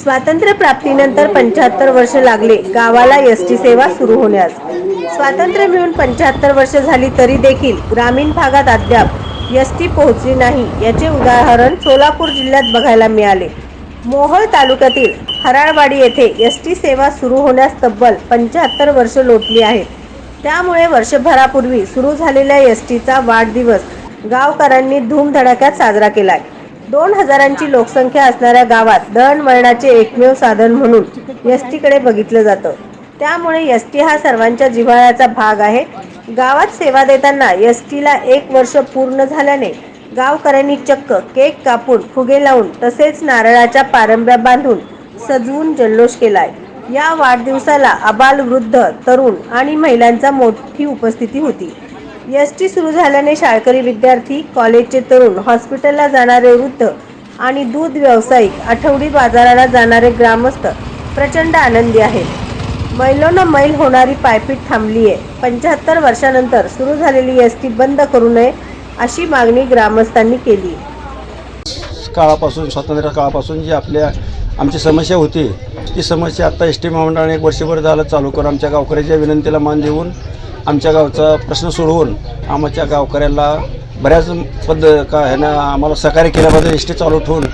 स्वातंत्र्य प्राप्तीनंतर 75 वर्ष लागले गावाला एसटी सेवा सुरू होण्यास। स्वातंत्र्य मिळून 75 वर्ष झाली तरी देखील ग्रामीण भागात अद्याप एसटी पोहोचली नाही, याचे उदाहरण सोलापूर जिल्ह्यात बघायला मिळाले। मोहोळ तालुक्यातील हराळवाडी येथे एसटी सेवा सुरू होण्यास तब्बल 75 वर्ष लोटली आहेत। त्यामुळे वर्षभरापूर्वी सुरू झालेल्या एसटीचा वाढदिवस गावकऱ्यांनी धूमधडाक्यात साजरा केलाय। 2000ची लोकसंख्या असणाऱ्या गावात दळणवळणाचे एकमेव साधन म्हणून एसटीकडे बघितलं जातं। त्यामुळे एसटी हा सर्वांच्या जिव्हाळ्याचा भाग आहे। गावात सेवा देताना एसटीला 1 वर्ष पूर्ण झाल्याने गावकऱ्यांनी चक्क केक कापून, फुगे लावून तसेच नारळाच्या पारंब्या बांधून सजवून जल्लोष केलाय। या वाढदिवसाला आबालवृद्ध, तरुण आणि महिलांचा मोठी उपस्थिती होती। एसटी सुरू झाल्याने शाळकरी विद्यार्थी, कॉलेजचे तरुण, हॉस्पिटलला जाणारे वृद्ध आणि दूध व्यावसायिक, आठवडी बाजाराला जाणारे ग्रामस्थ प्रचंड आनंदी आहेत। मैलोन मैल होणारी पायपीट थांबली आहे। 75 वर्षानंतर सुरू झालेली एसटी बंद करू नये अशी मागणी ग्रामस्थांनी केली। काळापासून, स्वातंत्र्य काळापासून जी आमची समस्या होती, ती समस्या आता एसटी महामंडळाने 1 वर्षभर झालं चालू करून आमच्या गावकऱ्याच्या विनंतीला मान देऊन आमच्या गावचा प्रश्न सोडवून आमच्या गावकऱ्याला बऱ्याच ह्यानं आम्हाला सहकार्य केल्याबद्दल, एसटी चालू ठेवून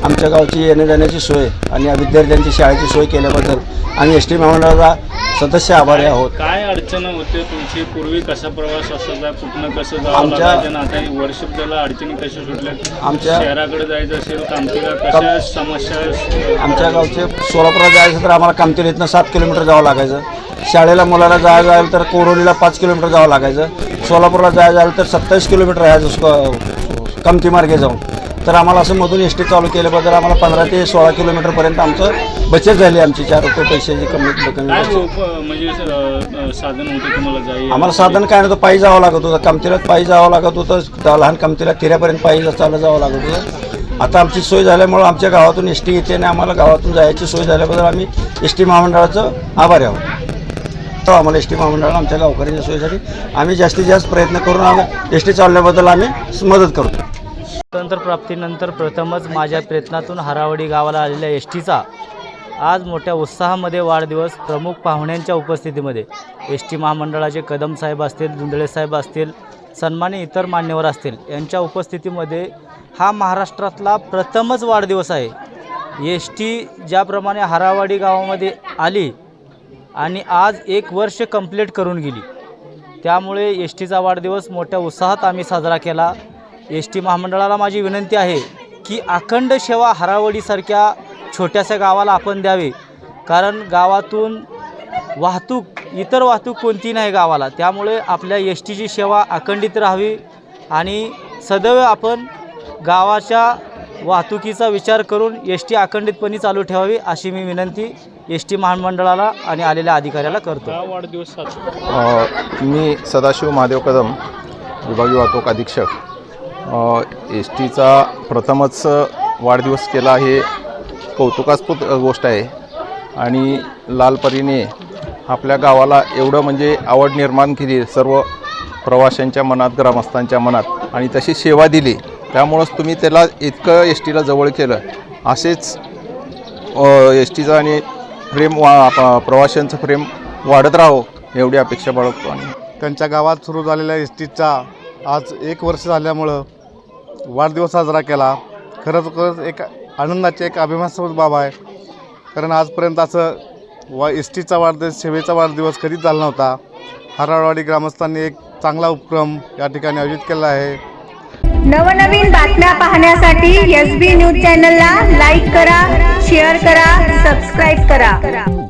आमच्या गावची येण्या जाण्याची सोय आणि विद्यार्थ्यांची शाळेची सोय केल्याबद्दल आम्ही एसटी महामंडळाचा सदस्य आभारी आहोत। काय अडचण होते तुमची? पूर्वी कसा प्रवास असायचा, कुठनं कसं जावं लागायचं, आता वर्षभराला अडचणी कशा सुटल्या? आमच्या शहराकडे जायचं असेल, कामतीला कशा समस्या? आमच्या गावचे सोलापूरला जायचं तर आम्हाला कामतीला इथनं 7 किलोमीटर जावं लागायचं। शाळेला मुलाला जायचं झालं तर कोरोलीला 5 किलोमीटर जावं लागायचं। सोलापूरला जायचं झालं तर 27 किलोमीटर आहे कामती मार्गे जाऊन। तर आम्हाला असं मधून एसटी चालू केल्याबद्दल आम्हाला 15 ते 16 किलोमीटरपर्यंत आमचं बचत झाली। आमची 4 रुपये पैशाची कमी म्हणजे साधन होते तुम्हाला जायला? आम्हाला साधन काय नव्हतं, पायी जावं लागत होतं। कामतीला पायी जावं लागत होतं, लहान कामतीला तिऱ्यापर्यंत पायी चालत जावं लागत होतं। आता आमची सोय झाल्यामुळं आमच्या गावातून एसटी येते आणि आम्हाला गावातून जायची सोय झाल्याबद्दल आम्ही एसटी महामंडळाचं आभारी आहोत। तो आम्हाला एसटी महामंडळाला आमच्या गावकऱ्यांच्या सोयीसाठी आम्ही जास्तीत जास्त प्रयत्न करून आम्ही एसटी चालवण्याबद्दल आम्ही मदत करतो। स्वातंत्र्य प्राप्तीनंतर प्रथमच माझ्या प्रयत्नातून हराळवाडी गावाला आलेल्या एसटीचा आज मोठ्या उत्साहामध्ये वाढदिवस, प्रमुख पाहुण्यांच्या उपस्थितीमध्ये एसटी महामंडळाचे कदम साहेब असतील, धुंदळे साहेब असतील, सन्मानी इतर मान्यवर असतील, यांच्या उपस्थितीमध्ये हा महाराष्ट्रातला प्रथमच वाढदिवस आहे। एसटी ज्याप्रमाणे हराळवाडी गावामध्ये आली आणि आज 1 वर्ष कंप्लीट करून गेली, त्यामुळे एसटीचा वाढदिवस मोठ्या उत्साहात आम्ही साजरा केला। एसटी महामंडळाला माझी विनंती आहे की अखंड सेवा हराळवाडीसारख्या छोट्याशा गावाला आपण द्यावे, कारण गावातून इतर वाहतूक कोणती नाही गावाला, त्यामुळे आपल्या एसटीची सेवा अखंडित राहावी आणि सदैव आपण गावाच्या वाहतुकीचा विचार करून एसटी अखंडितपणे चालू ठेवावी अशी मी विनंती एसटी महामंडळाला आणि आलेल्या अधिकाऱ्याला करतो। वाढदिवस मी सदाशिव महादेव कदम, विभागीय वाहतूक अधीक्षक। एसटीचा प्रथमच वाढदिवस केला हे कौतुकास्पद गोष्ट आहे आणि लालपरीने आपल्या गावाला एवढं म्हणजे आवड निर्माण केली सर्व प्रवाशांच्या मनात, ग्रामस्थांच्या मनात, आणि तशी सेवा दिली, त्यामुळंच तुम्ही त्याला इतकं एसटीला जवळ केलं। असेच एसटीचा आणि प्रेम प्रवाशांचं प्रेम वाढत राहो एवढी अपेक्षा बाळगतो। आणि त्यांच्या गावात सुरू झालेल्या एसटीचा आज 1 वर्ष झाल्यामुळं वाढदिवस साजरा केला। खरंच एक आनंदाची, एक अभिमानास्पद बाब आहे, कारण आजपर्यंत असं एसटीचा वाढदिवस, सेवेचा वाढदिवस कधीच झाला नव्हता। हराळवाडी ग्रामस्थांनी एक चांगला उपक्रम या ठिकाणी आयोजित केला आहे। नवनवीन बातम्या पाहण्यासाठी SB न्यूज चॅनलला लाईक करा, शेअर करा, सबस्क्राईब करा।